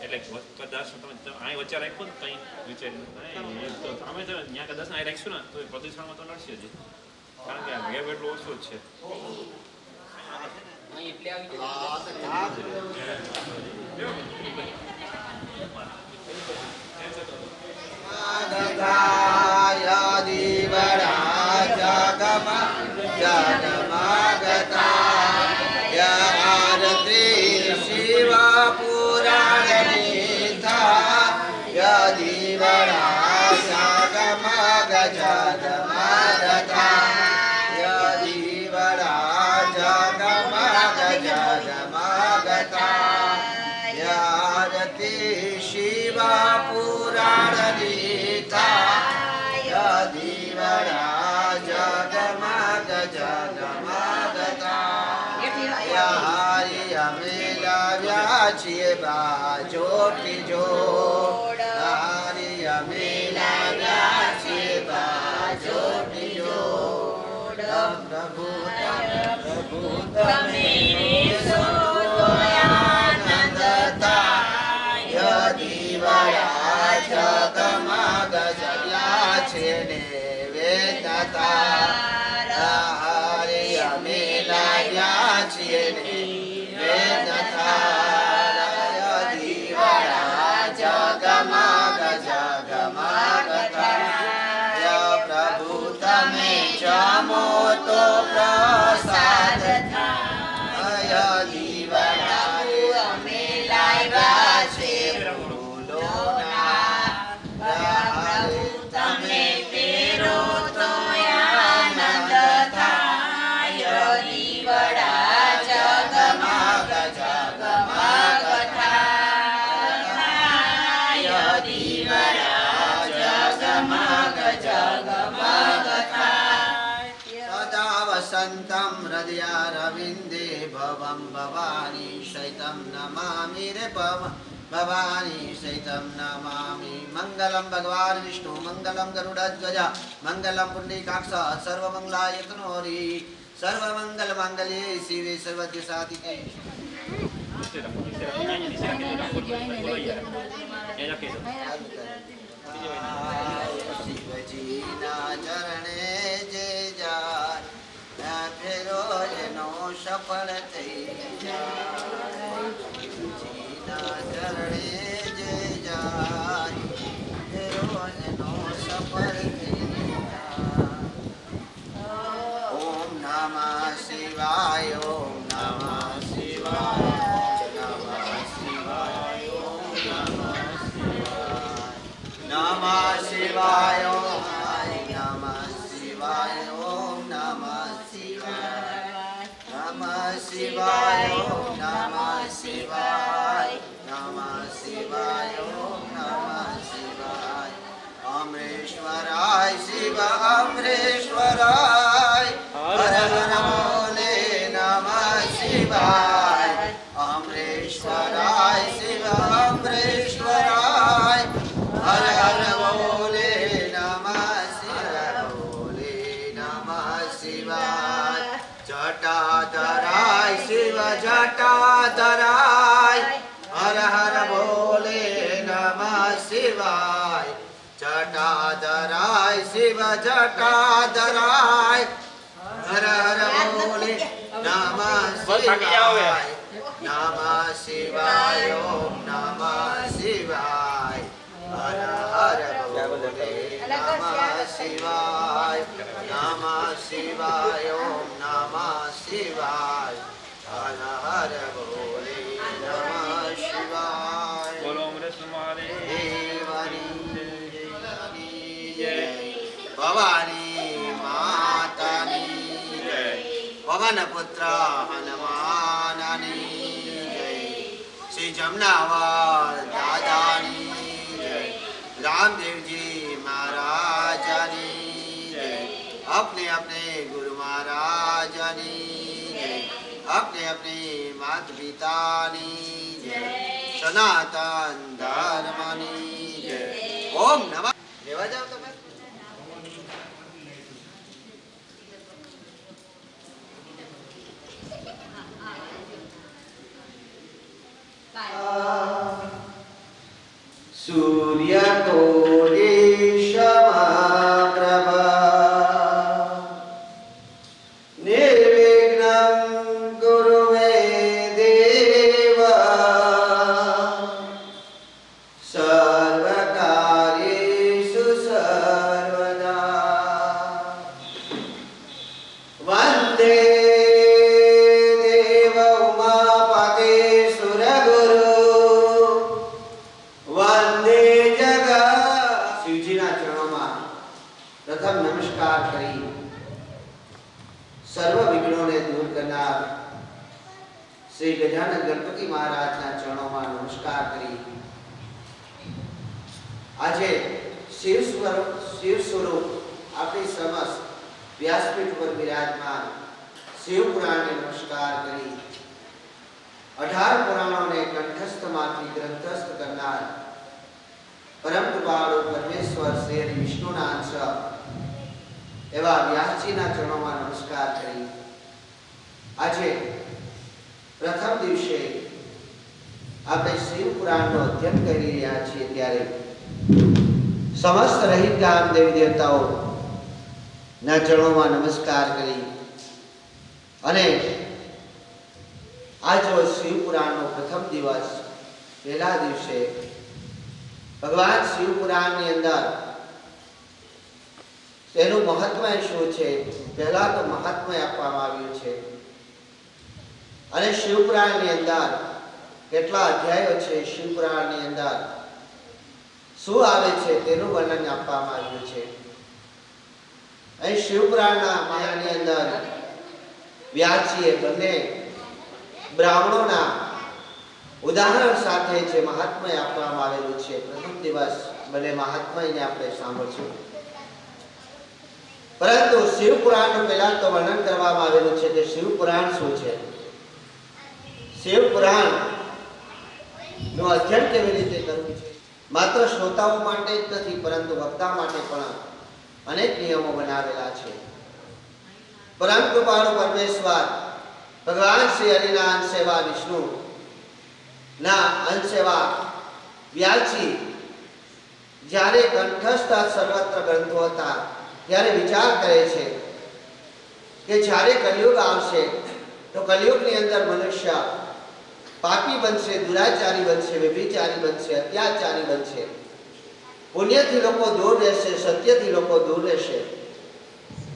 એટલે કદાચ તમે અહીં વચ્ચે રાખ્યું ને કંઈ વિચાર્યું તો અમે તો ત્યાં કદાચ અહીં રાખીશું ને તો પ્રદૂષણમાં તો નડશે જ, કારણ કે આ વેવ એટલું ઓછું જ છે. છીએ બાજોટી જોડ હારી અમે લાગ્યા છીએ બાજોટી જોડ પ્રભુ તમે આનંદ થાય દીવડા જગમગ જગ્યા છે ને વેદતા હારી અમે લાગ્યા છીએ ને વેદતા જમો તો પ્રસાદ થાય દીવડા અમે લાવ્યા છે ફૂલોના તમે પહેરો તો આનંદ થાય દીવડા જગમગ જગમગ થાય દીવડા જગમગ જગમગ वसन्तं हृदयारविन्दे भवं भवानी शैतं नमामि रे भवानी शैतं नमामि मङ्गलं भगवान् विष्णु मङ्गलं गरुडध्वज मङ्गलं पुण्डरीकाक्ष सर्वमङ्गलाय तनोहरि सर्वमङ्गलमाङ्गल्ये शिवे सर्वद्यसाधिके शिवजीना चरणे जे जाय फेरो नो सफल થઈ જાય જીના ચરણે જે જાય ફેરો નો સફલ થઈ જાય ઓમ નમઃ શિવાય ઓમ નમઃ શિવાય નમઃ શિવાય ઓમ નમઃ શિવાય નમઃ શિવાય ઓમ નમઃ शिवाय ओम नमः शिवाय नमः शिवाय ओम नमः शिवाय अमरेश्वराय शिव अमरेश्वराय हर हर बोले नमः शिवाय अमरेश्वराय शिव अमरेश्वराय हर हर बोले नमः शिवाय बोले नमः शिवाय जटाधराय शिव जटाधराय हर हर बोले नमः शिवाय जटाधराय शिव जटाधराय हर हर बोले नमः शिवाय नमः शिवाय ओम नमः शिवाय हर हर बोले नमः शिवाय नमः शिवाय ओम नमः शिवाय हर हर बोले नमः शिवाय બોલો અમરેશ મહાદેવ भवानी मातानी जय पवन पुत्र हनुमानी जय श्री जमनावर दादानी जय रामदेव जी महाराजानी जय अपने अपने गुरु महाराजानी जय अपने अपने माता पितानी जय सनातन धर्मनी जय ओम नमः लेवा जाओ तो सूर्यकोटि समप्रभा निर्विघ्नं कुरु मे देव सर्वकार्येषु सर्वदा वन्दे देव उमापते सुरगुरु वन्दे जगत् शिवजीना चरणों प्रथम नमस्कार करी सर्व विघ्नों ने दूर करनार श्री गजानन गणपति महाराज ना चरणों में नमस्कार करी આજે શિવ સ્વરૂપ આપણી સમસ્ત વ્યાસપીઠ પર વિરાજમાન શિવ પુરાણને નમસ્કાર કરી 18 પુરાણોને કંઠસ્થમાંથી ગ્રંથસ્થ કરનાર પરમ કૃપાળુ પરમેશ્વર શ્રી હરિ વિષ્ણુના અંશ એવા વ્યાસજીના ચરણોમાં નમસ્કાર કરી આજે પ્રથમ દિવસે આપણે શિવ પુરાણનો અધ્યયન કરી રહ્યા છીએ ત્યારે समस्त रहित गाम देवी देवताओं ना चरणों में नमस्कार करी अने आज शिव पुराण नो प्रथम दिवस पहला दिवसे भगवान शिव पुराण नी अंदर तेनु महत्व शुं छे पहला तो महत्व आपवामां आव्युं छे अने शिव पुराण नी अंदर केटला अध्यायो छे शिव पुराण नी अंदर શું આવે છે તેનું વર્ણન આપવામાં આવ્યું છે અહીં શિવપુરાણના માયાની અંદર વ્યાસજીએ બંને બ્રાહ્મણોના ઉદાહરણ સાથે જે મહાત્મય આપવામાં આવેલું છે પ્રથમ દિવસ બંને મહાત્મયને આપણે સાંભળશું પરંતુ શિવપુરાણનું પહેલા તો વર્ણન કરવામાં આવેલું છે કે શિવપુરાણ શું છે શિવપુરાણનું અધ્યયન કેવી રીતે કરવું છે मात्र श्रोताओं माटे ज नहीं परंतु वक्ता माटे पण अनेक नियमों बनावेला छे परम कृपाळु परमेश्वर भगवान श्री हरिना अंश एवा विष्णु ना अंश एवा व्यासजी ज्यारे कंठस्थ सर्वत्र ग्रंथो हता त्यारे विचार करे छे के ज्यारे कलियुग आवशे तो कलियुगनी अंदर मनुष्य पापी बनशे दुराचारी बनशे व्यभिचारी बनशे अत्याचारी बनशे पुण्यथी लोको दूर रहेशे सत्यथी लोको दूर रहेशे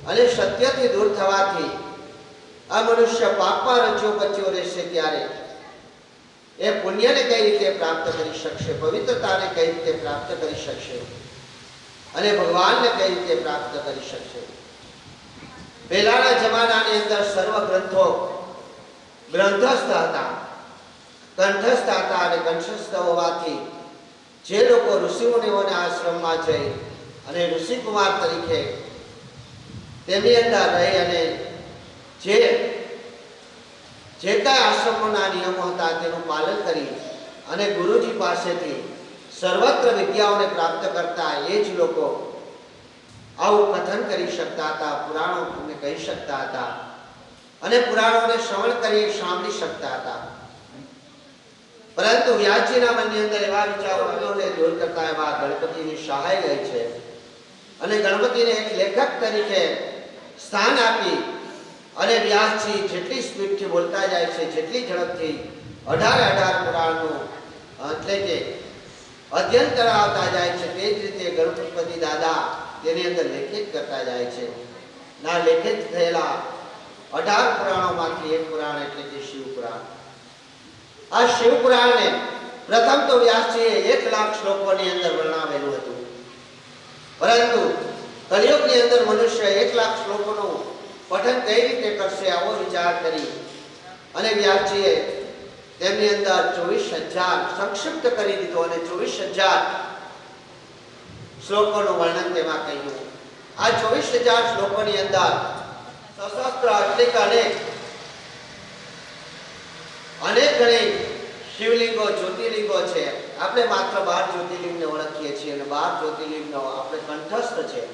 अने सत्यथी दूर थवाथी आ मनुष्य पापमां रच्यो पच्यो रहेशे त्यारे ए पुण्यने कई रीते प्राप्त करी शकशे पवित्रताने कई रीते प्राप्त करी शकशे अने भगवानने कई रीते प्राप्त करी शकशे पहेलाना जमानानी अंदर सर्व ग्रंथो ग्रंथस्थ हता कंठस्थ था અને કંઠસ્થ હોવાથી જે લોકો ઋષિમુનિઓના આશ્રમમાં જઈ અને ઋષિકુમાર તરીકે તેમની અંદર રહી અને જે કાંઈ આશ્રમોના નિયમો હતા તેનું પાલન કરી અને ગુરુજી પાસેથી સર્વત્ર વિદ્યાઓને પ્રાપ્ત કરતા એ જ લોકો આવું કથન કરી શકતા હતા પુરાણોને કહી શકતા હતા અને પુરાણોને શ્રવણ કરી સાંભળી શકતા હતા परंतु व्यासजीना मननी अंदर एवा विचारोने दूर करता एवा गणपतिनी सहाय लई छे अने गणपतिने एक लेखक तरीके स्थान आपी अने व्यासजी जेटली स्पीड थी बोलता जाय छे जेटली झड़पथी 18 पुराणनो એટલે કે અધ્યયન કરાવતા જાય છે તે જ રીતે ગણપતિ દાદા તેની અંદર લેખિત કરતા જાય છે ના લેખિત થયેલા 18 પુરાણોમાંથી એક પુરાણ એટલે કે શિવ પુરાણ आ शिव पुराण ने प्रथम तो व्यासजीए 1 लाख श्लोकों ની અંદર વર્ણવેલું હતું પરંતુ કલિયુગની અંદર મનુષ્ય 1 લાખ શ્લોકોનું પઠન કઈ રીતે કરશે આવો વિચાર કરી અને વ્યાસજીએ તેમની અંદર 24000 સંક્ષિપ્ત કરી દીધો અને 24000 શ્લોકોનું વર્ણન તેમાં કહ્યું આ 24000 શ્લોકોની અંદર સહસ્ત્ર અટલિક अनेक घणी शिवलिंगो ज्योतिर्लिंगो छे आपणे मात्र 12 ज्योतिर्लिंगने ओळखीए छीए अने 12 ज्योतिर्लिंगनो आपणे कंठस्थ छे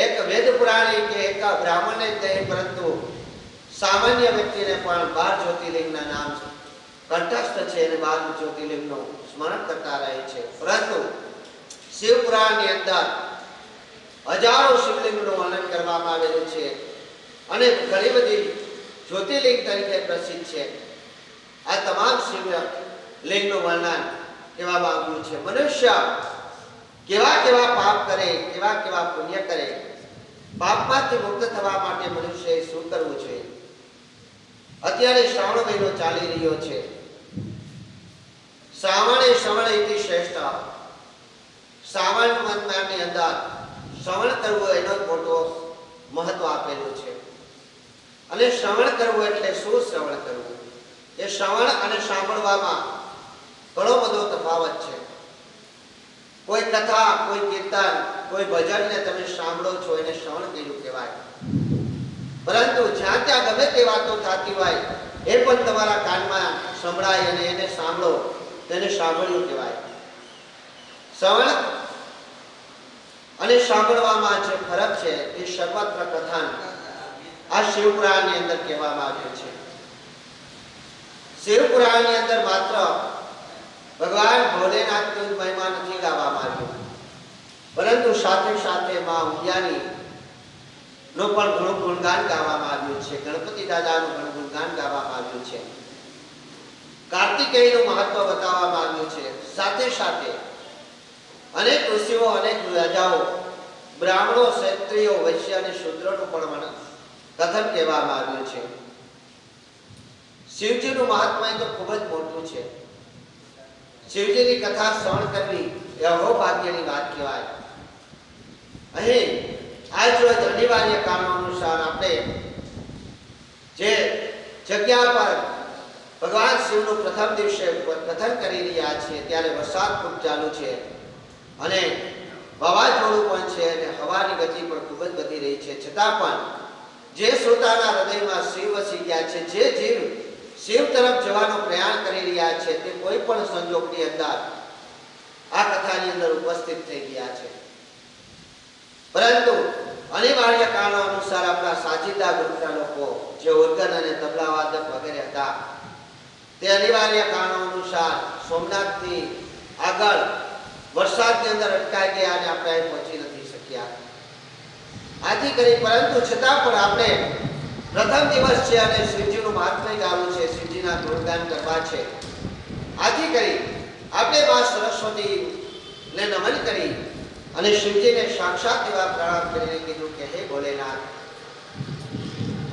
एक वेद पुराणी के एक ब्राह्मणने ज नहीं परंतु सामान्य व्यक्तिने पण 12 ज्योतिर्लिंगना नाम छे કંઠસ્થ છે અને 12 જ્યોતિર્લિંગનું સ્મરણ કરતા રહે છે. પરંતુ શિવ પુરાણની અંદર હજારો શિવલિંગનું વર્ણન કરવામાં આવેલું છે અને ઘણી બધી જ્યોતિર્લિંગ તરીકે પ્રસિદ્ધ છે. આ તમામ શિવલિંગનું વર્ણન કહેવામાં આવ્યું છે. મનુષ્ય કેવા કેવા પાપ કરે, કેવા કેવા પુણ્ય કરે, પાપમાંથી મુક્ત થવા માટે મનુષ્યએ શું કરવું જોઈએ? અત્યારે શ્રાવણ મહિનો ચાલી રહ્યો છે. શ્રાવણે શ્રવણ ઇતિ શ્રેષ્ઠ. શ્રાવણ મહિનાની અંદર શ્રવણ કરવું એનો મોટો મહત્વ આપેલું છે. અને શ્રવણ કરવું એટલે શું શ્રવણ કરવું? એ શ્રવણ અને સાંભળવામાં ઘણો બધો તફાવત છે. કોઈ કથા, કોઈ કીર્તન, કોઈ ભજનને તમે સાંભળો છો એને શ્રવણ કર્યું કહેવાય. પરંતુ જ્યાં ત્યાં ગમે તે વાતો થતી હોય એ પણ તમારા કાનમાં સંભળાય અને એને સાંભળો, તેને સાંભળ્યું કહેવાય. શ્રવણ અને સાંભળવામાં જે ફરક છે એ સર્વત્ર કથન આ શિવપુરાણની અંદર કહેવામાં આવ્યું છે. શિવપુરાણની અંદર માત્ર ભગવાન ભોલેનાથની મહિમા નથી ગાવામાં આવ્યું, પરંતુ સાથે સાથે માં ઉમિયાની નો પણ ઘણું ગુણગાન ગાવામાં આવ્યું છે. ગણપતિ દાદાનું ઘણું ગુણગાન ગાવામાં આવ્યું છે. કાર્તિકેયનું મહત્વ બતાવવામાં આવ્યું છે. સાથે સાથે અનેક ઋષિઓ, અનેક રાજાઓ, બ્રાહ્મણો, ક્ષત્રિયો, વૈશ્ય અને શૂદ્રોનું પણ કથન કહેવામાં આવ્યું છે. શિવજીનું મહાત્મય તો ખૂબ જ મોટું છે. શિવજીની કથા શ્રવણ કરવી એ અહોભાગ્યની વાત કહેવાય. અહીં આજ રોજ અનિવાર્ય કારણો અનુસાર આપણે જે જગ્યા પર ભગવાન શિવનું પ્રથમ દિવસે કથન કરી રહ્યા છીએ ત્યારે વરસાદ ખૂબ ચાલુ છે અને વાવાઝોડું પણ છે અને હવાની ગતિ પણ ખૂબ જ વધી રહી છે. છતાં પણ જે શ્રોતાના હૃદયમાં શિવ વસી ગયા છે, જે જીવ શિવ તરફ જવાનો પ્રયાણ કરી રહ્યા છે, તે કોઈ પણ સંજોગની અંદર આ કથાની અંદર ઉપસ્થિત થઈ ગયા છે. પરંતુ અનિવાર્ય કારણો અનુસાર આપણા સાચીદા ગ્રુપના લોકો જે ઓર્ગન અને તબલા વાદક વગેરે હતા તે અનિવાર્ય કારણો અનુસાર સોમનાથથી આગળ વરસાદની અંદર અટકાઈ ગયા અને આપણે અહીં પહોંચી નથી શક્યા. આથી કરી પરંતુ છતાં પણ આપણે પ્રથમ દિવસ છે અને શિવજીનું મહાત્મય ગાવું છે, શિવજીના ગુણગાન કરવા છે. આથી કરી આપણે મા સરસ્વતીને નમન કરી અને શિવજીને સાક્ષાત એવા પ્રણામ કરીને કીધું કે હે ભોલેનાથ,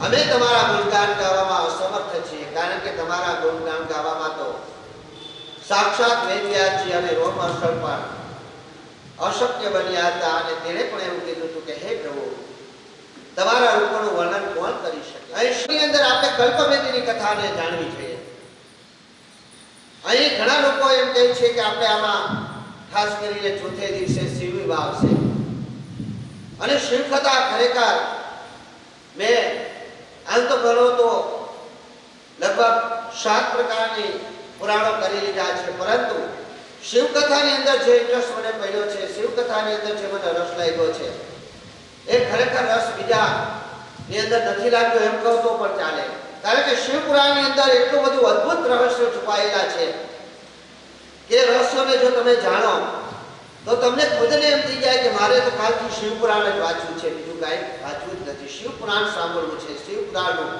અમે તમારા ગુણગાન ગાવામાં અસમર્થ છીએ, કારણ કે તમારા ગુણગાન ગાવામાં તો સાક્ષાત વેદવ્યાસજી અને રોમહર્ષણ પણ અશક્ય બન્યા હતા અને તેણે પણ એવું કીધું હતું કે હે પ્રભુ, તમારા રૂપનું વર્ણન કોણ કરી શકે? અહીંની અંદર આપણે કલ્પવેદીની કથાને જાણવી જોઈએ. અહીં ઘણા લોકો એમ કહે છે કે આપણે આમાં ખાસ કરીને ચોથે દિવસે શિવ વિવાહ આવશે અને શિવ કથા ખરેખર મેં આમ તો ગણો તો લગભગ 7 પ્રકારની પુરાણો કરી લીધા છે, પરંતુ શિવ કથાની અંદર જે ઇન્ટરેસ્ટ મને પડ્યો છે, શિવ કથાની અંદર જે મને રસ લાગ્યો છે, એ ખરેખર રસ બીજા ની અંદર નથી લાગ્યો એમ કહું તો પણ ચાલે. કારણ કે શિવ પુરાણની અંદર એટલું બધું અદ્ભુત રહસ્યો છુપાયેલા છે કે રહસ્યોને જો તમે જાણો તો તમને ખુદને એમ થઈ જાય કે મારે તો કાલથી શિવ પુરાણ જ વાંચવું છે, બીજું કાંઈ વાંચવું જ નથી. શિવ પુરાણ સાંભળવું છે. શિવ પુરાણનું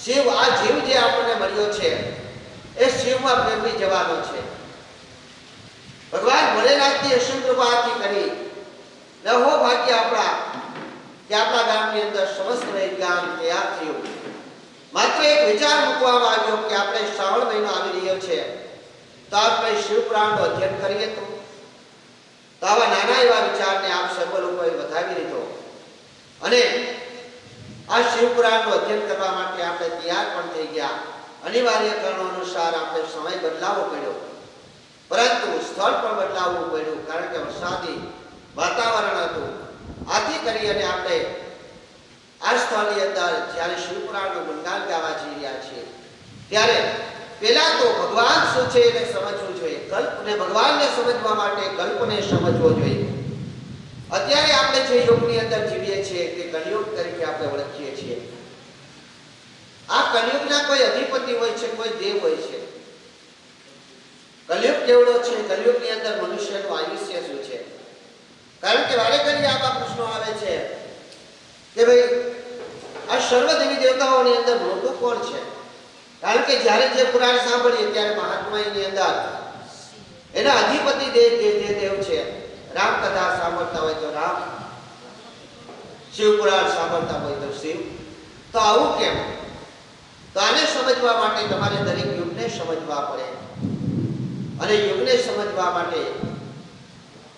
શિવ આ જીવ જે આપણને મળ્યો છે એ શિવમાં પ્રેમી જવાનો છે. ભગવાન ભોલેનાથની અસીમ કૃપાથી કરી નવો ભાગ્ય આપણા કે આપણા ગામની અંદર સમસ્ત ગામ તૈયાર થયું. માત્ર એક વિચાર મૂકવામાં આવ્યો કે આપણે શ્રાવણ મહિનો આવી રહ્યો છે તો આપણે શિવ પુરાણનું અધ્યયન કરીએ. તો આવા નાના એવા વિચારને આપ સર્વ લોકોએ વધાવી લીધો અને આ શિવ પુરાણનું અધ્યયન કરવા માટે આપણે તૈયાર પણ થઈ ગયા. અનિવાર્ય કારણો અનુસાર આપણે સમય બદલાવવો પડ્યો, પરંતુ સ્થળ પણ બદલાવવું પડ્યું, કારણ કે વરસાદી વાતાવરણ હતું. આથી કરી અને આપણે આ સ્થળની અંદર જ્યારે શિવ પુરાણનું ગુણગાન ગાવા જઈ રહ્યા છીએ ત્યારે પહેલા તો ભગવાન શું છે એને સમજવું જોઈએ. કલ્પને ભગવાનને સમજવા માટે કલ્પને સમજવો જોઈએ. અત્યારે આપણે જે યુગની અંદર જીવીએ છીએ તે કલિયુગ તરીકે આપણે ઓળખીએ છીએ. આ કલિયુગના કોઈ અધિપતિ હોય છે, કોઈ દેવ હોય છે. કલયુગ કેવડો છે, કલયુગની અંદર મનુષ્યનું આયુષ્ય શું છે? કારણ કે વારે ઘડી આવા પ્રશ્નો આવે છે કે ભાઈ આ સર્વ દેવી દેવતાઓની અંદર મોટું કોણ છે? કારણ કે જ્યારે જે પુરાણ સાંભળીએ ત્યારે મહાત્માની અંદર એના અધિપતિ દેવ છે. રામ કથા સાંભળતા હોય તો રામ, શિવ પુરાણ સાંભળતા હોય તો શિવ. તો આવું કેમ? તો આને સમજવા માટે તમારે દરેક યુગને સમજવા પડે. અને યુગને સમજવા માટે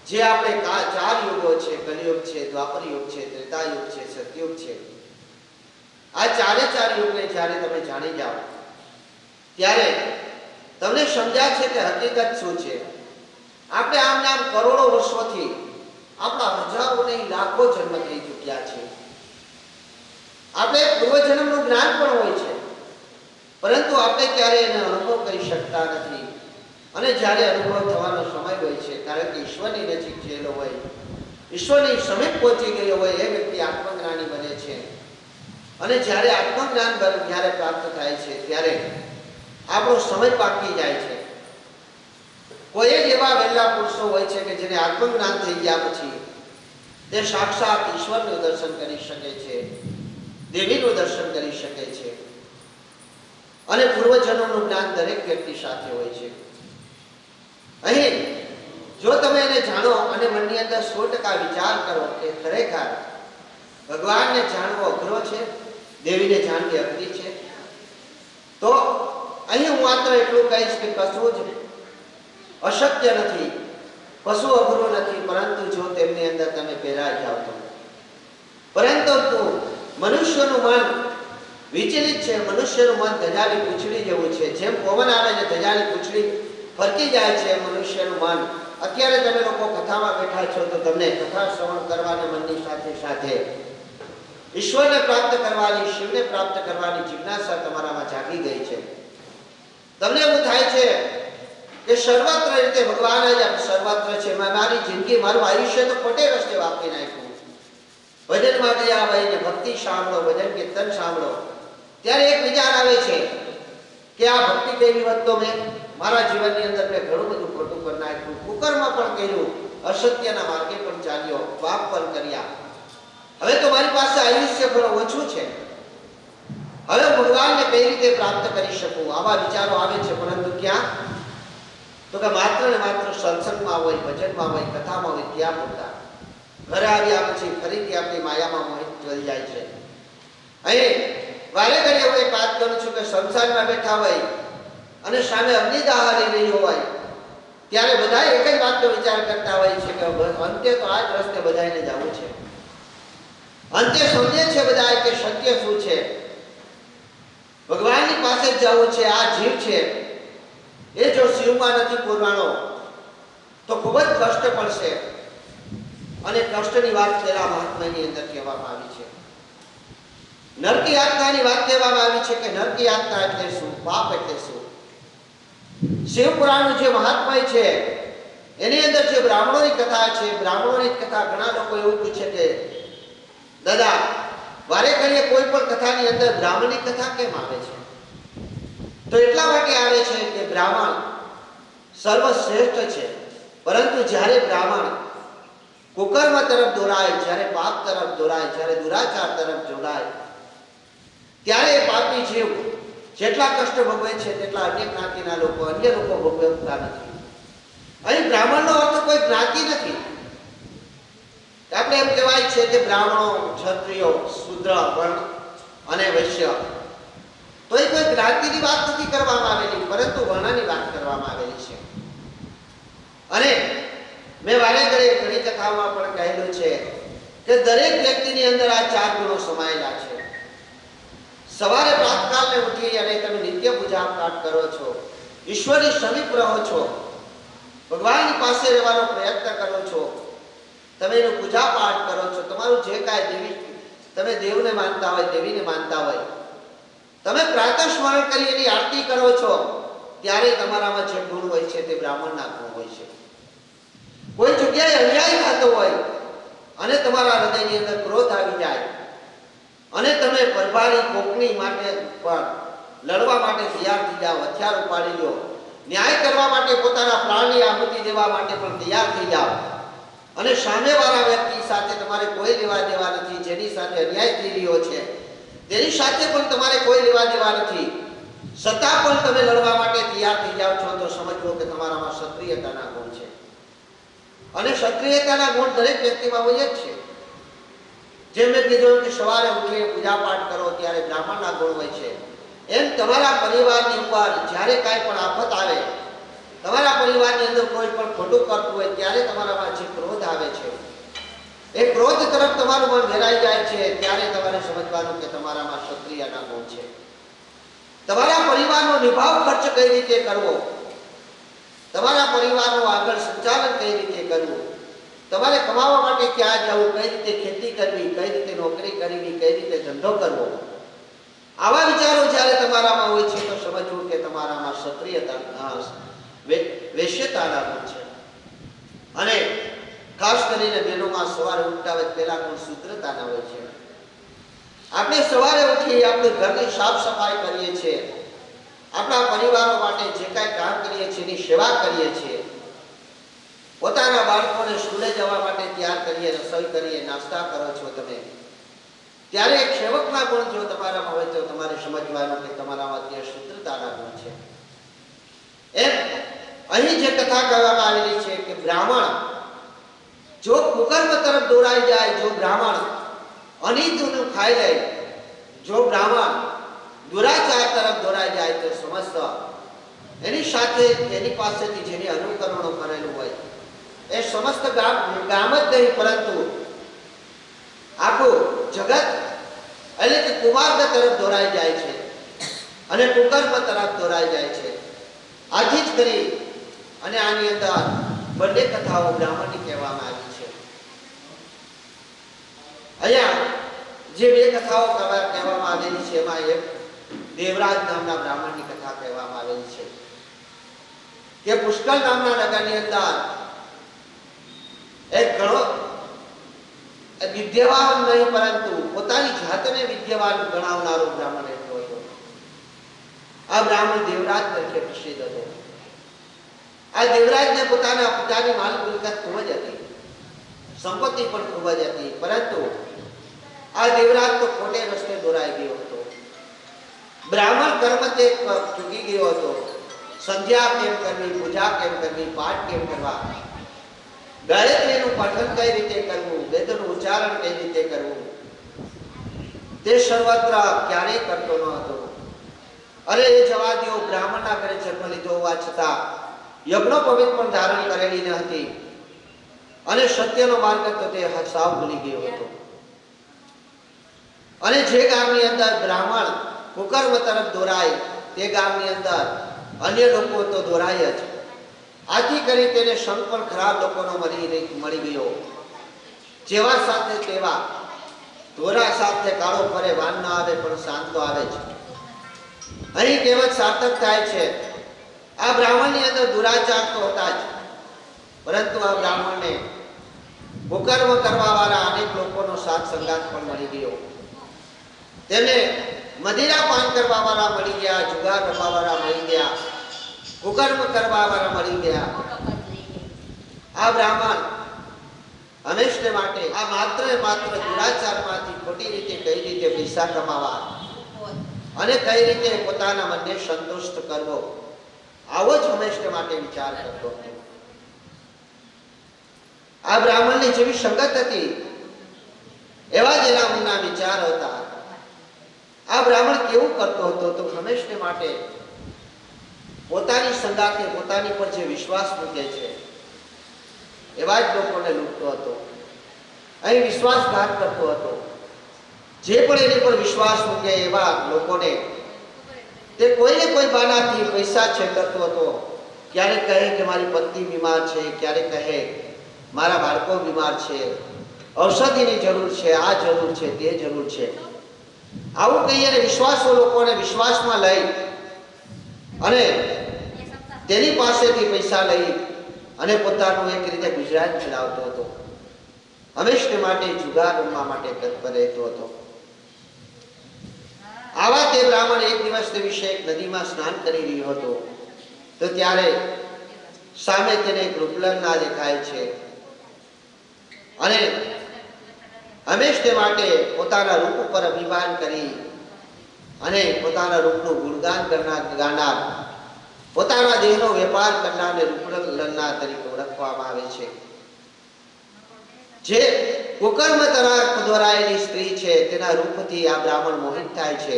જે આપણે 4 યુગો છે, કલિયુગ છે, દ્વાપર યુગ છે, ત્રેતા યુગ છે, સતયુગ છે, આ 4 યુગને જ્યારે તમે જાણી જાઓ ત્યારે તમને સમજાય છે કે હકીકત શું છે. આપણે આમ નામ કરોડો વર્ષોથી આપણા હજારો નહીં લાખો જન્મ થઈ ચૂક્યા છે. આપણે પૂર્વજન્મનું જ્ઞાન પણ હોય છે, પરંતુ આપણે ક્યારેય એનો અનુભવ કરી શકતા નથી. અને જ્યારે અનુભવ થવાનો સમય હોય છે, કારણ કે ઈશ્વરની નજીક જેલો હોય, ઈશ્વરની સમીપ પહોંચી ગયો હોય, એ વ્યક્તિ આત્મજ્ઞાની બને છે. અને જ્યારે આત્મજ્ઞાન જ્યારે પ્રાપ્ત થાય છે ત્યારે આપણો સમય પાકી જાય છે. કોઈ જ એવા વહેલા પુરુષો હોય છે કે જેને આત્મજ્ઞાન થઈ ગયા પછી તે સાક્ષાત ઈશ્વરનું દર્શન કરી શકે છે, દેવીનું દર્શન કરી શકે છે. અને પૂર્વજન્મનું જ્ઞાન દરેક વ્યક્તિ સાથે હોય છે. અહીં જો તમે એને જાણો અને મનની અંદર 100% વિચાર કરો કે ખરેખર ભગવાનને જાણવો અઘરો છે, દેવીને જાણવી અઘરી છે, તો અહીં હું માત્ર એટલું કહીશ કે કશું જ અશક્ય નથી, કશું અઘરું નથી, પરંતુ જો તેમની અંદર તમે પહેરાઈ જાઓ તો. પરંતુ મનુષ્યનું મન વિચલિત છે. મનુષ્યનું મન ધજાની પૂંછડી જેવું છે. જેમ પવન આવે ને ધજાની પૂંછડી ફરકી જાય છે મનુષ્યનું મન. અત્યારે તમે લોકો કથામાં બેઠા છો તો તમને કથા શ્રવણ કરવાના મનની સાથે સાથે ઈશ્વરને પ્રાપ્ત કરવાની, શિવને પ્રાપ્ત કરવાની જિજ્ઞાસા તમારામાં જાગી ગઈ છે. તમને એવું થાય છે કે સર્વત્ર રીતે ભગવાન જ સર્વત્ર છે. મારી જિંદગી, મારું આયુષ્ય તો ખોટે રસ્તે વાપરી નાખ્યું. ભજનમાં ગયા હોય ને ભક્તિ સાંભળો, ભજન કીર્તન સાંભળો, ત્યારે એક વિચાર આવે છે કે આ ભક્તિ કેવી વાત તો મેં મારા જીવનની અંદર મેં ઘણું બધું ખોટું કરી નાખ્યું, કુકર્મ પણ કર્યું, અસત્યના માર્ગે પણ ચાલ્યો, પાપ પણ કર્યા. હવે તો મારી પાસે આયુષ્ય ઘણું ઓછું છે, હવે ભગવાનને કઈ રીતે પ્રાપ્ત કરી શકું, આવા વિચારો આવે છે. પરંતુ ક્યાં? તો કે માત્ર ને માત્ર સત્સંગમાં હોય, ભજનમાં હોય, કથામાં હોય, ત્યાં પૂરતા. ઘરે આવ્યા પછી ફરીથી આપણી માયામાં મોહિત થઈ જાય છે. અહીં વારે ઘડી હું એક વાત કરું છું કે સંસારમાં બેઠા હોય અને સામે અગ્નિદાહ લઈ રહ્યો હોય ત્યારે બધા એક જ વાતનો વિચાર કરતા હોય છે કે અંતે તો આ જ રસ્તે બધાને જવું છે. અંતે સમજે છે બધા કે સત્ય શું છે, ભગવાનની પાસે જ જવું છે. આ જીવ છે એ જો શિવમાં નથી પૂરવાનો તો ખૂબ જ કષ્ટ પડશે. અને કષ્ટની વાત પેલા મહાત્માની અંદર કહેવામાં આવી છે. નરકી યાતનાની વાત કહેવામાં આવી છે કે નરકી યાતના એટલે શું, પાપ એટલે શું. શિવ પુરાણનું જે મહાત્મય છે એની અંદર જે બ્રાહ્મણોની કથા છે, બ્રાહ્મણોની કથા ઘણા લોકો એવું પૂછે કે દાદા વારે ઘડીએ કોઈ પણ કથાની અંદર બ્રાહ્મણની કથા કેમ આવે છે? તો એટલા માટે આવે છે કે બ્રાહ્મણ સર્વશ્રેષ્ઠ છે, પરંતુ જ્યારે બ્રાહ્મણ કુકર્મ તરફ દોરાય, જ્યારે પાપ તરફ દોરાય, જ્યારે દુરાચાર તરફ જોડાય, ત્યારે એ પાપી જીવ જેટલા કષ્ટ ભોગવે છે તેટલા અન્ય જ્ઞાતિના લોકો, અન્ય લોકો ભોગવતા નથી. અહીં બ્રાહ્મણનો અર્થ કોઈ જ્ઞાતિ નથી. આપણે એમ કહેવાય છે કે બ્રાહ્મણો, ક્ષત્રિયો, શૂદ્ર, વર્ણ અને વૈશ્ય, તો એ કોઈ જ્ઞાતિની વાત નથી કરવામાં આવેલી, પરંતુ વર્ણની વાત કરવામાં આવેલી છે. અને મેં વારે ઘડીએ ઘણી કથાઓમાં પણ કહેલું છે કે દરેક વ્યક્તિની અંદર આ 4 ગુણો સમાયેલા છે. સવારે પ્રાતકાળને ઉઠી અને તમે નિત્ય પૂજા પાઠ કરો છો, ઈશ્વરની સમીપ રહો છો, ભગવાનની પાસે રહેવાનો પ્રયત્ન કરો છો, તમે એનું પૂજા પાઠ કરો છો, તમારું જે કાંઈ દેવી, તમે દેવને માનતા હોય, દેવીને માનતા હોય, તમે પ્રાતઃ સ્મરણ કરી એની આરતી કરો છો, ત્યારે તમારામાં જે ગુણ હોય છે તે બ્રાહ્મણના ગુણ હોય છે. કોઈ જગ્યાએ અન્યાય થતો હોય અને તમારા હૃદયની અંદર ક્રોધ આવી જાય અને તમે પરભારી કોકની માટે પણ લડવા માટે તૈયાર થઈ જાઓ, હથિયાર ઉપાડી લો, ન્યાય કરવા માટે પોતાના પ્રાણની આહુતિ દેવા માટે પણ તૈયાર થઈ જાઓ અને સામેવાળા વ્યક્તિ સાથે તમારે કોઈ લેવા દેવા નથી, જેની સાથે અન્યાય થઈ રહ્યો છે તેની સાથે પણ તમારે કોઈ લેવા દેવા નથી, છતાં પણ તમે લડવા માટે તૈયાર થઈ જાઓ છો, તો સમજવો કે તમારામાં ક્ષત્રિયતાના ગુણ છે. અને ક્ષત્રિયતાના ગુણ દરેક વ્યક્તિમાં હોય જ છે. જેમ મેં કીધું કે સવારે ઉઠીને પૂજા પાઠ કરો ત્યારે બ્રાહ્મણના ગુણ હોય છે, એમ તમારા પરિવારની ઉપર જ્યારે કાંઈ પણ આફત આવે, તમારા પરિવારની અંદર કોઈ પણ ખોટું કરતું હોય ત્યારે તમારામાં જે ક્રોધ આવે છે, એ ક્રોધ તરફ તમારું મન ભેરાઈ જાય છે, ત્યારે તમારે સમજવાનું કે તમારામાં ક્ષત્રિયના ગુણ છે. તમારા પરિવારનો નિભાવ ખર્ચ કઈ રીતે કરવો, તમારા પરિવારનું આગળ સંચાલન કઈ રીતે કરવું, તમારે કમાવા માટે ક્યાં જવું, કઈ રીતે ખેતી કરવી, કઈ રીતે નોકરી કરવી, કઈ રીતે ધંધો કરવો, આવા વિચારો જ્યારે તમારામાં હોય છે તો સમજવું કે તમારામાં ક્ષત્રિયતા વૈશ્યતાના ગુણ છે. અને ખાસ કરીને બહેનોમાં સવારે ઉઠતા હોય પહેલા ગુણ શુદ્રતાના હોય છે. આપણે સવારે ઉઠી આપણે ઘરની સાફ સફાઈ કરીએ છીએ, આપણા પરિવારો માટે જે કાંઈ કામ કરીએ છીએ એની સેવા કરીએ છીએ, પોતાના બાળકોને સ્કૂલે જવા માટે તૈયાર કરીએ, રસોઈ કરીએ, નાસ્તા કરો છો તમે, ત્યારે એક સેવકના ગુણ જો તમારામાં હોય તો તમારે સમજવાનું કે તમારામાં ત્યાં શુદ્રતાના ગુણ છે. એમ અહીં જે કથા કહેવામાં આવેલી છે કે બ્રાહ્મણ જો કુકર્મ તરફ દોરાઈ જાય, જો બ્રાહ્મણ અનિતનું ખાઈ લે, જો બ્રાહ્મણ દુરાચાર તરફ દોરાઈ જાય તો સમસ્ત એની સાથે એની પાસેથી જેની અનુકરણો કરેલું હોય એ સમસ્ત ગામ જ નહીં પરંતુ આખું જગત એટલે કે કુમાર્ગ તરફ દોરાઈ જાય છે અને કુકર્મ તરફ દોરાઈ જાય છે. આથી જ કરી અને આની અંદર બંને કથાઓ બ્રાહ્મણની કહેવામાં આવી છે. અહીંયા જે બે કથાઓ કહેવામાં આવેલી છે એમાં એક દેવરાજ નામના બ્રાહ્મણની કથા કહેવામાં આવેલી છે કે પુષ્કળ નામના નગરની અંદર એક ઘણો વિદ્યાવાન નહીં પરંતુ પોતાની જાતને વિદ્યાવાન ગણાવનારો બ્રાહ્મણ એટલો હતો. આ બ્રાહ્મણ દેવરાજ તરીકે પ્રસિદ્ધ હતો. આ દેવરાજને પોતાના પિતાની માલ મિલકત ખૂબ જ હતી, સંપત્તિ પણ ખૂબ જ હતી, પરંતુ આ દેવરાજ તો ખોટે રસ્તે દોરાઈ ગયો હતો. બ્રાહ્મણ કર્મ તે ચૂકી ગયો હતો. સંધ્યા કેમ કરવી, પૂજા કેમ કરવી, પાઠ કેમ કરવા, ગાયત્રીનું પઠન કઈ રીતે કરવું, વેદનું ઉચ્ચારણ કઈ રીતે કરવું, તે સર્વત્ર ક્યારેય કરતો ન હતો. અરે એ જવા દો, બ્રાહ્મણના ઘરે જન્મ લીધો હોવા છતાં યજ્ઞોપવિત પણ ધારણ કરેલી ન હતી અને સત્યનો માર્ગ તો તે સાવ ભૂલી ગયો હતો. અને જે ગામની અંદર બ્રાહ્મણ કુકર્મ તરફ દોરાય તે ગામની અંદર અન્ય લોકો તો દોરાય જ. આથી કરી તેને સંગ પણ ખરાબ લોકોનો મળી ગયો. જેવા સાથે તેવા, ધોરા સાથે કાળો ફરે, વાન ન આવે પણ શાંત તો આવે જ. અહીં કહેવત સાર્થક થાય છે. આ બ્રાહ્મણની અંદર દુરાચાર તો હતા જ, પરંતુ આ બ્રાહ્મણને કુકર્મ કરવા વાળા અનેક લોકોનો સાથ સંગાત પણ મળી ગયો. તેને મદિરા પાન કરવા વાળા મળી ગયા, જુગાર રમવા વાળા મળી ગયા, કુકર્મ કરવા વાળા મળી ગયા. આ બ્રાહ્મણ હંમેશને માટે આ માત્ર દુરાચારમાંથી ખોટી રીતે કઈ રીતે પૈસા કમાવા અને કઈ રીતે પોતાના મનને સંતુષ્ટ કરવો, આવો જ હંમેશને માટે વિચાર કરતો હતો. આ બ્રાહ્મણની જેવી સંગત હતી એવા જ એના મનના વિચાર હતા. આ બ્રાહ્મણ કેવું કરતો હતો તો હંમેશને માટે પોતાની સંગાતે પોતાની પર જે વિશ્વાસ મૂકે છે એવા જ લોકોને લૂંટતો હતો. અહીં વિશ્વાસઘાત કરતો હતો. જે પણ એની પર વિશ્વાસ મૂકે એવા લોકોને તે કોઈને કોઈ બાનાથી પૈસા છેતરતો હતો. ક્યારેક કહે કે મારી પત્ની બીમાર છે, ક્યારેક કહે મારા બાળકો બીમાર છે, ઔષધિની જરૂર છે, આ જરૂર છે, તે જરૂર છે, આવું કહીએ વિશ્વાસો લોકોને વિશ્વાસમાં લઈ અને તેની પાસેથી પૈસા લઈ અને પોતાનું એક રીતે ગુજરાન ચલાવતો હતો. હંમેશને માટે જુગાર રમવા માટે તત્પર રહેતો હતો. આવા તે બ્રાહ્મણ એક દિવસ વિશે એક નદીમાં સ્નાન કરી રહ્યો હતો. તો ત્યારે સામે તેને એક રૂપલંગના દેખાય છે અને હંમેશને માટે પોતાના રૂપ ઉપર અભિમાન કરી અને પોતાના રૂપનું ગુણગાન ગાનાર, પોતાના દેહનો વેપાર કરનારને રૂપલંગના તરીકે ઓળખવામાં આવે છે. જે કુકર્મ તરફ દોરાયેલી સ્ત્રી છે તેના રૂપથી આ બ્રાહ્મણ મોહિત થાય છે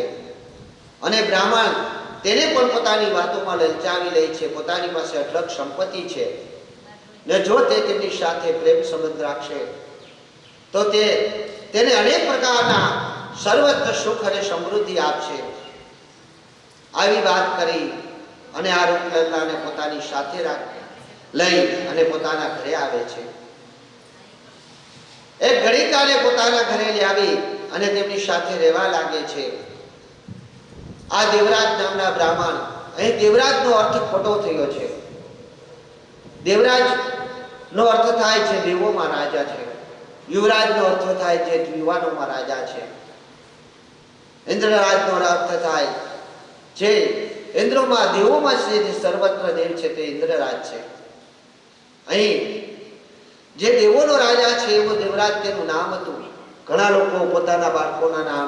અને બ્રાહ્મણ તેને પણ પોતાની વાતોમાં લલચાવી લે છે. પોતાની પાસે અઢળક સંપત્તિ છે ને જો તે તેમની સાથે પ્રેમ સંબંધ રાખશે તો તેને અનેક પ્રકારના સર્વત્ર સુખ અને સમૃદ્ધિ આપશે. આવી વાત કરી અને આ રૂપલંગનાને પોતાની સાથે લઈ અને પોતાના ઘરે આવે છે. એક ઘડીકાલે પોતાના ઘરે લાવી અને તેમની સાથે રહેવા લાગે છે. આ દેવરાજ નામના બ્રાહ્મણ, અહીં દેવરાજનો અર્થ ખોટો થયો છે. દેવરાજ નો અર્થ થાય છે દેવોમાં રાજા છે. યુવરાજનો અર્થ થાય છે યુવાનોમાં રાજા છે. ઇન્દ્રરાજનો અર્થ થાય જે ઇન્દ્રોમાં દેવોમાં જે સર્વત્ર દેવ છે તે ઇન્દ્રરાજ છે. અહીં જે દેવોનો રાજા છે એવો દેવરાજ તેનું નામ હતું. ઘણા લોકો પોતાના બાળકોના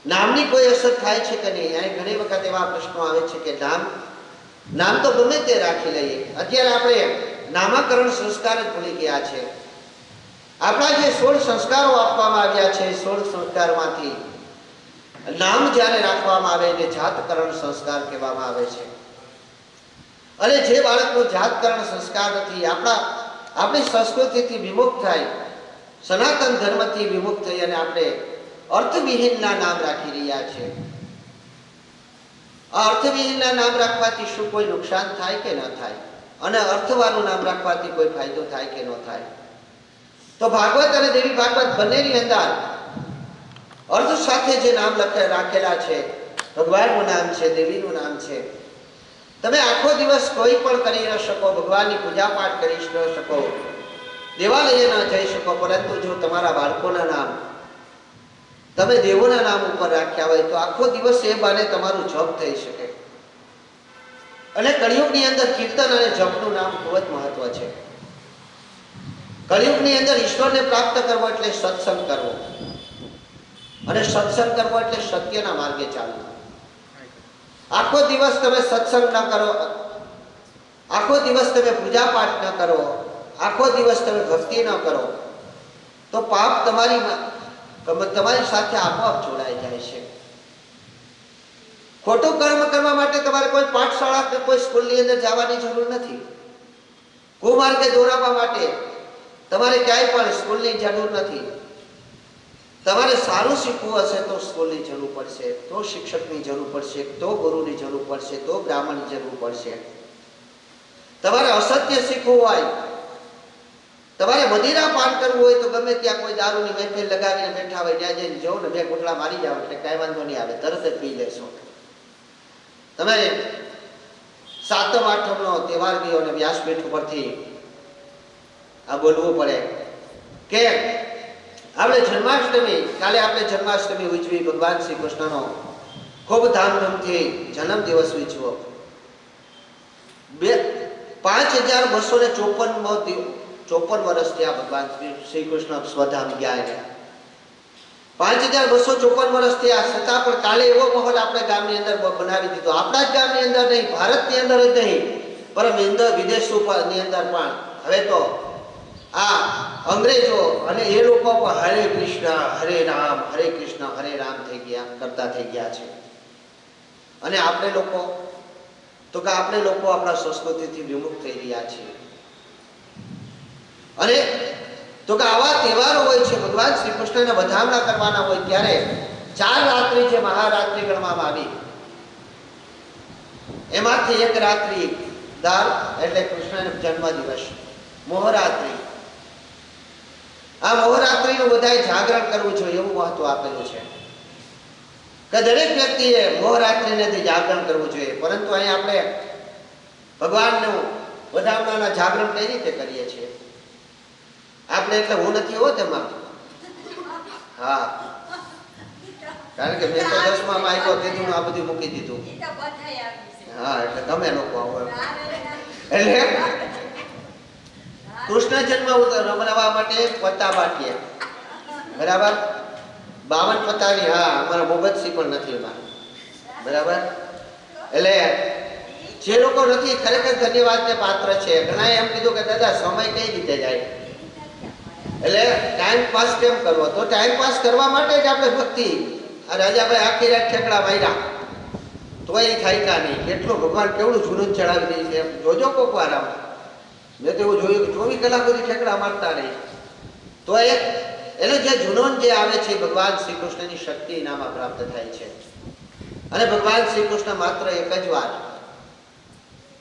નામની કોઈ અસર થાય છે કે નહીં? અહીં ઘણી વખત એવા પ્રશ્નો આવે છે કે નામ તો ગમે તે રાખી લઈએ. અત્યારે આપણે નામાકરણ સંસ્કાર જ ભૂલી ગયા છે. આપણા જે 16 સંસ્કારો આપવામાં આવ્યા છે, 16 સંસ્કારમાંથી નામ જ્યારે રાખવામાં આવે એને જાતકરણ સંસ્કાર કહેવામાં આવે છે. અને જે બાળકનો જાતકરણ સંસ્કાર નથી, આપણી સંસ્કૃતિથી વિમુખ થાય, સનાતન ધર્મથી વિમુખ થઈ અને આપણે અર્થવિહીનના નામ રાખી રહ્યા છે. આ અર્થવિહીનના નામ રાખવાથી શું કોઈ નુકસાન થાય કે ન થાય? અને અર્થવાળું નામ રાખવાથી કોઈ ફાયદો થાય કે ન થાય? તો ભાગવત અને દેવી ભાગવત બંનેની અંદર અર્થ સાથે જે નામ રાખેલા છે, ભગવાનનું નામ છે, દેવીનું નામ છે. તમે આખો દિવસ કોઈ પણ કરી ન શકો, ભગવાનની પૂજા પાઠ કરી ન શકો, દેવાલયે ન જઈ શકો, પરંતુ જો તમારા બાળકોના નામ તમે દેવોના નામ ઉપર રાખ્યા હોય તો આખો દિવસ એ બાને તમારું જપ થઈ શકે. અને કળિયુગની અંદર કીર્તન અને જપનું નામ ખૂબ જ મહત્વ છે. કળિયુગની અંદર ઈશ્વરને પ્રાપ્ત કરવો એટલે સત્સંગ કરવો, અને સત્સંગ કરવો એટલે સત્યના માર્ગે ચાલવું. આખો દિવસ તમે સત્સંગ ન કરો, આખો દિવસ તમે પૂજા પાઠ ન કરો, આખો દિવસ તમે ભક્તિ ન કરો તો પાપ તમારી સાથે આપોઆપ જોડાઈ જાય છે. ખોટું કર્મ કરવા માટે તમારે કોઈ પાઠશાળા કે કોઈ સ્કૂલની અંદર જવાની જરૂર નથી. કુમાર્ગે દોરાવવા માટે તમારે ક્યાંય પણ સ્કૂલની જરૂર નથી. તમારે સારું શીખવું હશે તો સ્કૂલની જરૂર પડશે, તો શિક્ષકની જરૂર પડશે, તો ગુરુની જરૂર પડશે, તો બ્રાહ્મણની જરૂર પડશે. તમારે અસત્ય શીખવું હોય, તમારે મદિરા પાન કરવું હોય તો ગમે ત્યાં કોઈ દારૂની મહેફિલ લગાવીને બેઠા હોય ત્યાં જઈને જો ને 2 ઘૂંટડા મારી જાવ એટલે કાંઈ વાંધો નહીં આવે, તરત જ પી લેશો. તમે 7મ 8મનો તહેવાર ગયો અને વ્યાસપીઠ ઉપરથી આ બોલવું પડે કે આપણે જન્માષ્ટમી, કાલે આપણે જન્માષ્ટમી ઉજવી, ભગવાન શ્રી કૃષ્ણનો ખૂબ ધામધૂમથી જન્મ દિવસ ઉજવો. 5254 વર્ષ થયા ભગવાન શ્રી કૃષ્ણ સ્વધામ ગયા. 5254 વર્ષ થયા છતાં પણ કાલે એવો માહોલ આપણે ગામની અંદર બનાવી દીધો. આપણા જ ગામની અંદર નહીં, ભારતની અંદર જ નહીં, પરંતુ વિદેશોની અંદર પણ હવે તો આ અંગ્રેજો અને એ લોકો પણ હરે કૃષ્ણ હરે રામ થઈ ગયા, કરતા થઈ ગયા છે. અને આપણે લોકો આપણા સંસ્કૃતિથી વિમુખ થઈ રહ્યા છીએ. અને તો કે આવા તહેવારો હોય છે, ભગવાન શ્રી કૃષ્ણને વધામણા કરવાના હોય ત્યારે 4 રાત્રિ જે મહારાત્રિ ગણવામાં આવી, એમાંથી એક રાત્રિ દાર એટલે કૃષ્ણનો જન્મ દિવસ, મોહરાત્રિ. આ મોહરાત્રિનું બધાએ જાગરણ કરવું જોઈએ એવું મહત્વ આપેલું છે કે દરેક વ્યક્તિએ મોહરાત્રિને જાગરણ કરવું જોઈએ. પરંતુ અહીં આપણે ભગવાનનું વધામણાના જાગરણ કઈ રીતે કરીએ છીએ? આપણે એટલે હું નથી હો તેમાં. હા, કારણ કે મેં તો 10માં આવ્યો તેથી હું આ બધું મૂકી દીધું. હા, એટલે તમે લોકો આવો એમ. એટલે કૃષ્ણ જન્મ રમવા માટે પત્તા બાટીએ, બરાબર. 52 પત્તાની, હા, અમારા મોગતસિંહ પણ નથી એમાં, બરાબર. એટલે જે લોકો નથી ખરેખર ધન્યવાદને પાત્ર છે. ઘણા એમ કીધું કે દાદા સમય કઈ રીતે જાય, એટલે ટાઈમ પાસ કેમ કરવો? તો ટાઈમ પાસ કરવા માટે જ આપણે ભક્તિ. આ રાજાભાઈ આખી રાત ઠેકડા માર્યા તોય થાક્યા નહીં. કેટલું ભગવાન કેવડું જુનૂન ચડાવી દે છે એમ જોજો કોક વાર આમ. મેં તો એવું જોયું કે 24 કલાક સુધી ઠેકડા મારતા નહીં તો એનો જે જુનૂન જે આવે છે ભગવાન શ્રી કૃષ્ણની શક્તિ એનામાં પ્રાપ્ત થાય છે. અને ભગવાન શ્રી કૃષ્ણ માત્ર એક જ વાર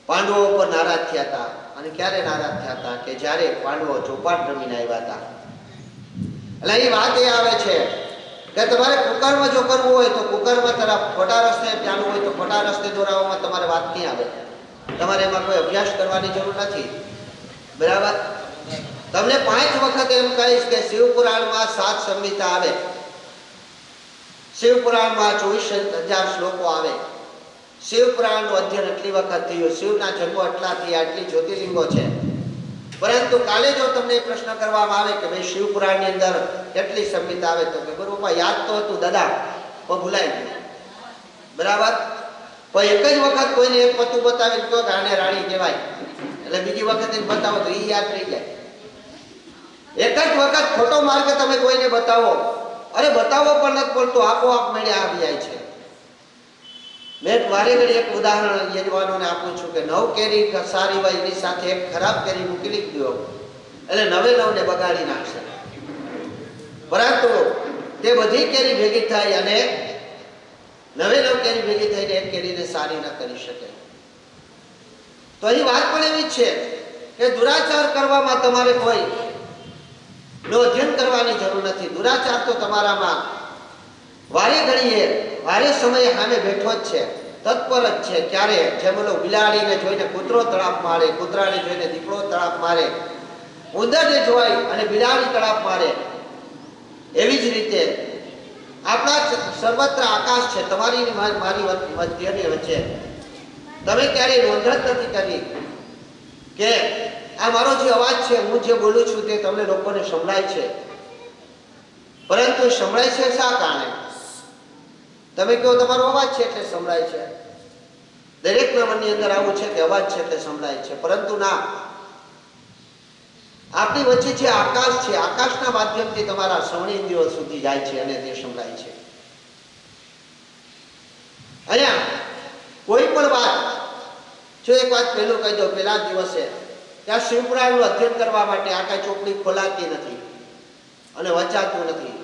પાંડવો ઉપર નારાજ થયા હતા. અને ક્યારે નારાજ થયા હતા? કે જ્યારે પાંડવો ચોપાટ રમીને આવ્યા હતા. એટલે એ વાત એ આવે છે કે તમારે કુકર્મ જો કરવું હોય તો કુકર્મ તરફ, ખોટા રસ્તે ચાલવું હોય તો ખોટા રસ્તે દોરાવવામાં તમારે વાત નહીં આવે. તમારે એમાં કોઈ અભ્યાસ કરવાની જરૂર નથી, બરાબર. તમને 5 વખત એમ કહીશ કે શિવપુરાણમાં 7 સંહિતા આવે, શિવપુરાણમાં 24,000 શ્લોકો આવે, શિવપુરાણનું અધ્યયન એટલી વખત થયું, શિવના જન્મો એટલા થયા, આટલી જ્યોતિર્લિંગો છે. પરંતુ કાલે જો તમને પ્રશ્ન કરવામાં આવે કે ભાઈ શિવપુરાણની અંદર કેટલી સંહિતા આવે, તો કે બરોબર યાદ તો હતું દાદા પણ ભૂલાઈ ગયું, બરાબર. પણ એક જ વખત કોઈને એક પતું બતાવીને કહો કે આને રાણી કહેવાય, એટલે બીજી વખત એને બતાવો તો એ યાદ રહી જાય. એક જ વખત ખોટો માર્ગ તમે કોઈને બતાવો, અરે બતાવો પણ નથી પડતો, આપોઆપ મેળે આવી જાય છે. મેં વારે ઘડી એક ઉદાહરણ યજમાનોને આપું છું કે 9 કેરી સારી હોય એની સાથે એક ખરાબ કેરી મૂકી લીધો એટલે 9 બગાડી નાખશે. પરંતુ તે બધી કેરી ભેગી થાય અને 9 કેરી ભેગી થઈને એક કેરીને સારી ન કરી શકે. તો અહીં વાત પણ એવી છે કે દુરાચાર કરવામાં તમારે કોઈ નો અધ્યયન કરવાની જરૂર નથી. દુરાચાર તો તમારામાં વારે ઘડીએ વારે સમયે સામે બેઠો જ છે, તત્પર જ છે. ક્યારે જેમ ઓલો બિલાડીને જોઈને કૂતરો તળાપ મારે, કૂતરાને જોઈને દીપડો તળાપ મારે, ઉંદરને જોઈ અને બિલાડી તળાપ મારે, એવી જ રીતે આપણા સર્વત્ર આકાશ છે, તમારી મારી મધ્યની વચ્ચે. તમે ક્યારેય નોંધ જ નથી કરી કે આ મારો જે અવાજ છે, હું જે બોલું છું તે તમને લોકોને સંભળાય છે. પરંતુ સંભળાય છે શા કારણે? તમે કહો તમારો અવાજ છે એટલે સંભળાય છે. દરેકના મનની અંદર આવું છે કે અવાજ છે એટલે સંભળાય છે, પરંતુ ના, આપણી વચ્ચે જે આકાશ છે, આકાશના માધ્યમથી તમારા શ્રવણેન્દ્રિયો સુધી જાય છે અને તે સંભળાય છે. અહીંયા કોઈ પણ વાત, જો એક વાત પહેલું કહી દો, પહેલા દિવસે ત્યાં શિવપુરાણનું અધ્યયન કરવા માટે આ કાંઈ ચોપડી ખોલાતી નથી અને વંચાતું નથી.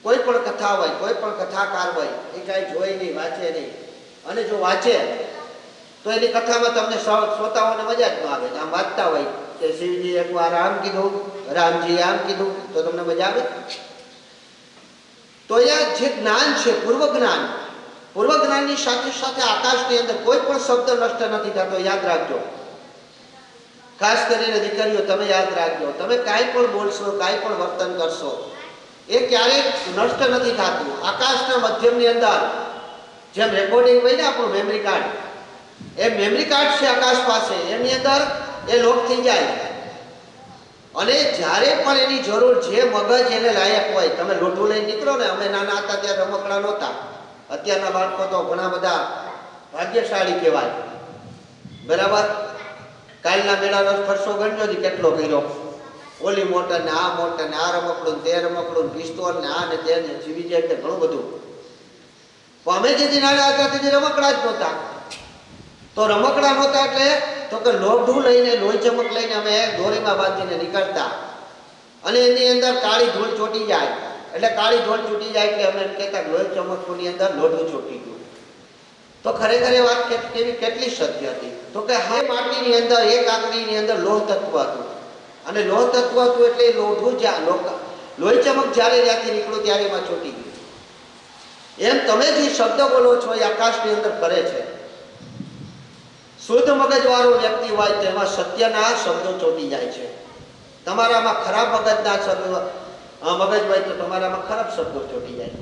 કોઈ પણ કથા હોય, કોઈ પણ કથાકાર હોય, એ કાંઈ જોઈ નહીં, વાંચે નહીં. અને જો વાંચે તો એની કથામાં તમને શ્રોતાઓને મજા જ ન આવે. આમ વાંચતા હોય કે શિવજી એકવાર આમ કીધું, રામજી આમ કીધું, તો તમને મજા આવે? તો અહીંયા જે જ્ઞાન છે, પૂર્વ જ્ઞાનની સાથે સાથે આકાશની અંદર કોઈ પણ શબ્દ નષ્ટ નથી થતો. યાદ રાખજો, ખાસ કરીને દીકરીઓ, તમે યાદ રાખજો, તમે કાંઈ પણ બોલશો, કાંઈ પણ વર્તન કરશો, એ ક્યારેય નષ્ટ નથી થતું. આકાશના મધ્યમની અંદર જેમ રેકોર્ડિંગ હોય ને આપણું મેમરી કાર્ડ, એ મેમરી કાર્ડ છે આકાશ પાસે, એની અંદર એ લોક થઈ જાય. અને જ્યારે પણ એની જરૂર, જે મગજ એને લાયક હોય, તમે લોઢું લઈને નીકળો ને, અમે નાના હતા ત્યારે રમકડા નહોતા, અત્યારના બાળકો તો ઘણા બધા ભાગ્યશાળી કહેવાય, બરાબર. કાલના મેળાનો ખર્ચો ગણ્યો જ કેટલો કર્યો, ઓલી મોટર ને આ મોટર ને આ રમકડું, તે રમકડું, પિસ્તોલ ને આ ને તે ને જીવી જાય એટલે ઘણું બધું. પણ અમે જેથી નાના હતા તેથી રમકડા જ નહોતા. તો રમકડા નહોતા એટલે તો કે લોઢું લઈને, લોહી ચમક લઈને અમે દોરીમાં બાંધીને નીકળતા, અને એની અંદર કાળી ધૂળ ચોટી જાય, એટલે કાળી ધૂળ ચોટી જાય એટલે અમે કહેતા લોહી ચમકની અંદર લોઢું ચોટી ગયું. તો ખરેખર એ વાત કેટલી સત્ય હતી? તો કે હા, માટીની અંદર, એક આંગળીની અંદર લોહ તત્વ હતું, અને લોહ તત્વ હતું એટલે લોઢું લોહી ચમક જ્યારે ત્યાંથી નીકળ્યું ત્યારે એમાં ચોટી ગયું. એમ તમે જે શબ્દ બોલો છો એ આકાશની અંદર કરે છે. શુદ્ધ મગજવાળો વ્યક્તિ હોય તો એમાં સત્યના શબ્દો ચોટી જાય છે. તમારામાં ખરાબ મગજ હોય તો તમારામાં ખરાબ શબ્દો ચોટી જાય.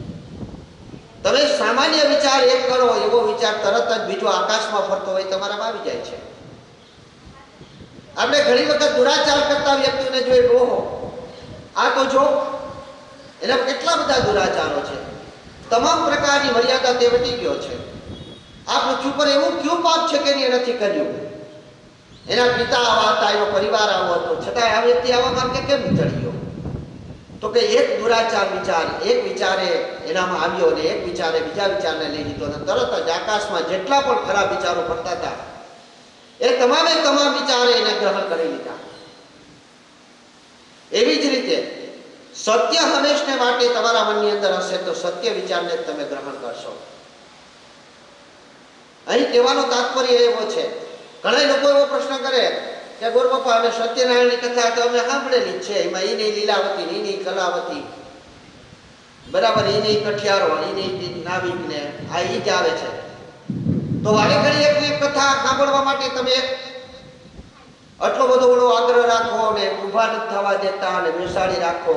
તમે સામાન્ય વિચાર એક કરો, એવો વિચાર તરત જ બીજો આકાશમાં ફરતો હોય તમારામાં આવી જાય છે. આપણે ઘણી વખત દુરાચાર કરતા વ્યક્તિઓને જોઈ, ઓહો આ તો જો, એના કેટલા બધા દુરાચારો છે, તમામ પ્રકારની મર્યાદા તે વટી ગયો છે. આ પૃથ્વી પર એવું કયું પાપ છે કે એને નથી કર્યું? એના પિતા આવા હતા, એનો પરિવાર આવો હતો, છતાં આ વ્યક્તિ આવા માર્ગે કેમ ચડ્યો? તો કે એક દુરાચાર વિચાર, એક વિચારે એનામાં આવ્યો અને એક વિચારે બીજા વિચારને લઈ લીધો અને તરત જ આકાશમાં જેટલા પણ ખરાબ વિચારો ફરતા હતા એ તમામે તમામ વિચારે એને ગ્રહણ કરી લીધા. એવી જ રીતે સત્ય હંમેશને માટે તમારા મનની અંદર હશે તો સત્ય વિચારને તમે ગ્રહણ કરશો. અહીં કહેવાનો તાત્પર્ય એવો છે, ઘણા લોકો એવો પ્રશ્ન કરે કે ગોરબાપા અમે સત્યનારાયણની કથા તો અમે સાંભળેલી જ છે, એમાં એની લીલાવતી, એની કલાવતી, બરાબર, એની કઠિયારો, એની નાવિક ને આ ઈ જ આવે છે. તો વારે ઘડી એક કથા સાંભળવા માટે તમે આટલો બધો ઓળો આગ્રહ રાખો ને ઊભા નથી થવા દેતા અને બેસાડી રાખો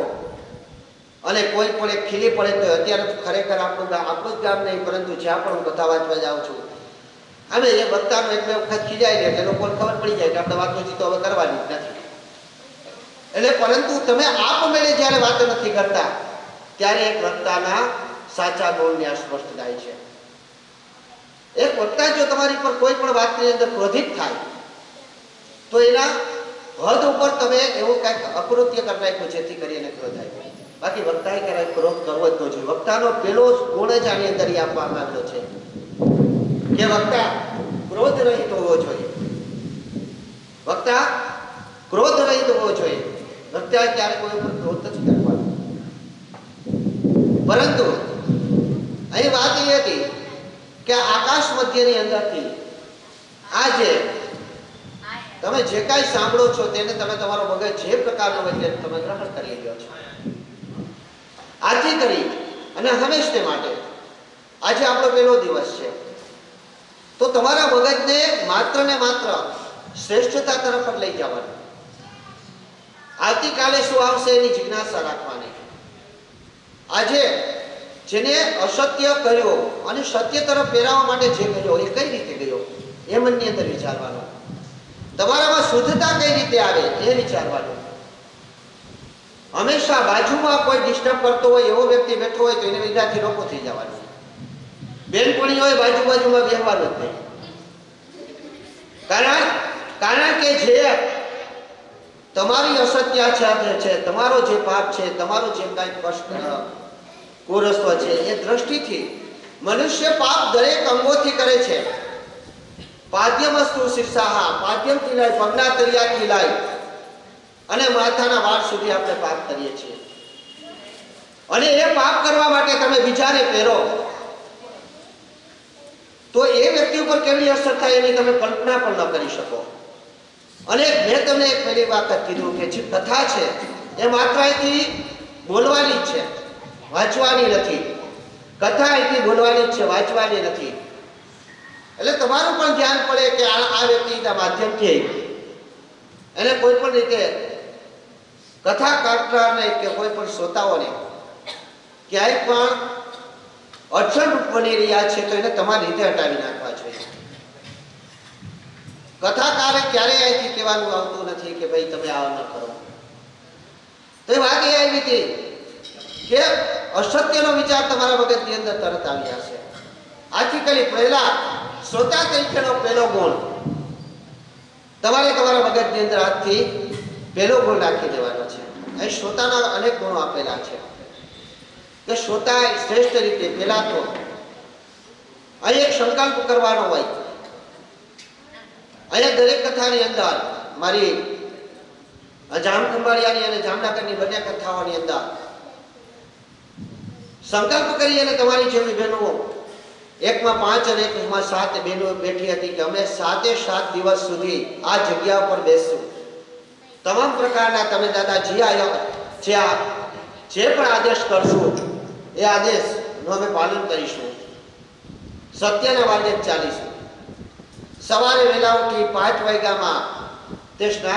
અને કોઈ પણ એક ખીલી પડે તો અત્યારે તો ખરેખર આપણું જ ગામ નહીં, પરંતુ જ્યાં પણ હું કથા વાંચવા જાઉં છું અમે એ વક્તાનો એક બે વખત ખીજાય ને એટલે લોકોને ખબર પડી જાય કે આપણે વાતોચીત તો હવે કરવાની જ નથી. એટલે પરંતુ તમે આપમેળે જ્યારે વાતો નથી કરતા ત્યારે એક વક્તાના સાચા ગુણને સ્પષ્ટ થાય છે. એક વક્તા જો તમારી પર કોઈ પણ વાતની અંદર ક્રોધિત થાય તો એના હદ ઉપર તમે એવું કંઈક અકૃત્ય કરી નાખ્યું જેથી કરીને ક્રોધ આવ્યો. બાકી વક્તાએ ક્યારેય ક્રોધ કરવો જ ન જોઈએ. વક્તાનો પેલો ગુણ જ આની અંદર આપવામાં આવ્યો છે કે વક્તા ક્રોધ રહિત હોવો જોઈએ. વક્તા ક્રોધ રહિત હોવો જોઈએ. વક્તાએ ક્યારે કોઈ ઉપર ક્રોધ નથી કરવાનો. પરંતુ અહીં વાત એ હતી કે આકાશ મધ્યની અંદરથી આજે તમે જે કાંઈ સાંભળો છો તેને તમે તમારો મગજ જે પ્રકારનો હોય તે તમે ગ્રહણ કરી લ્યો છો. આથી કરી અને હંમેશને માટે આજે આપણો પહેલો દિવસ છે તો તમારા મગજને માત્ર ને માત્ર શ્રેષ્ઠતા તરફ જ લઈ જવાનું. આવતીકાલે શું આવશે એની જિજ્ઞાસા રાખવાની. આજે જેને અસત્ય કર્યો અને સત્ય તરફ ફેરવવા માટે જે કર્યો એ કઈ રીતે ગયો એ મનની અંદર વિચારવાનું. તમારામાં શુદ્ધતા કઈ રીતે આવે એ વિચારવાનું. હંમેશા બાજુમાં કોઈ ડિસ્ટર્બ કરતો હોય એવો વ્યક્તિ બેઠો હોય તો એને વિદ્યાર્થી રોકો થઈ જવાનું. બેનપણી હોય બાજુમાં બેસવાનું જ નહીં. કારણ કે જે તમારી અસત્યાચાર છે, તમારો જે પાપ છે, તમારો જે કાંઈ કષ્ટ કુરસ્વ છે એ દ્રષ્ટિથી મનુષ્ય પાપ દરેક અંગોથી કરે છે. પાદ્યમસ્તુ શીર્ષાહા, પાદ્યમથી લઈ પગના તળિયાથી લઈ અને માથાના વાળ સુધી આપણે પાપ કરીએ છીએ. અને એ પાપ કરવા માટે તમે બીજાને પહેરો તો એ વ્યક્તિ ઉપર કેવી અસર થાય એની તમે કલ્પના પણ ન કરી શકો. અને મેં તમને એક પહેલી વાત કીધું કે જે કથા છે એ માત્ર અહીંથી બોલવાની જ છે, વાંચવાની નથી. કથા અહીંથી બોલવાની જ છે, વાંચવાની નથી. એટલે તમારું પણ ધ્યાન પડે કે આ વ્યક્તિના માધ્યમથી એને કોઈ પણ રીતે કથા કાઢનારને કે કોઈ પણ શ્રોતાઓને ક્યાંય પણ અડચણરૂપ બની રહ્યા છે તો એને તમારી રીતે હટાવી નાખવા જોઈએ. કથાકારે ક્યારેય અહીંથી કહેવાનું આવતું નથી કે ભાઈ તમે આવો ન કરો. તો એ વાત એ આવી હતી કે અસત્યનો વિચાર તમારા મગજની અંદર તરત આવી જશે. આથી કરી પહેલા શ્રોતા તરીકેનો પહેલો ગુણ તમારે તમારા મગજની અંદર આજથી પહેલો ગુણ રાખી દેવાનો છે. અહીં શ્રોતાના અનેક ગુણો આપેલા છે કે શ્રોતા શ્રેષ્ઠ રીતે પહેલા તો અહીં એક સંકલ્પ કરવાનો હોય. અહીંયા દરેક કથાની અંદર મારી જામખંભાળિયાની અને જામનગરની બંને કથાઓની અંદર સંકલ્પ કરી અને તમારી જેવી બહેનો એકમાં 5 અને એકમાં 7 બહેનો બેઠી હતી કે અમે 7 દિવસ સુધી આ જગ્યા પર બેસશું. તમામ પ્રકારના તમે દાદા જે પણ આદેશ કરશું એ આદેશનું અમે પાલન કરીશું. સત્યના માર્ગે ચાલીશું. સવારે વહેલા ઉઠી 5 વાગ્યામાં તે સ્નાન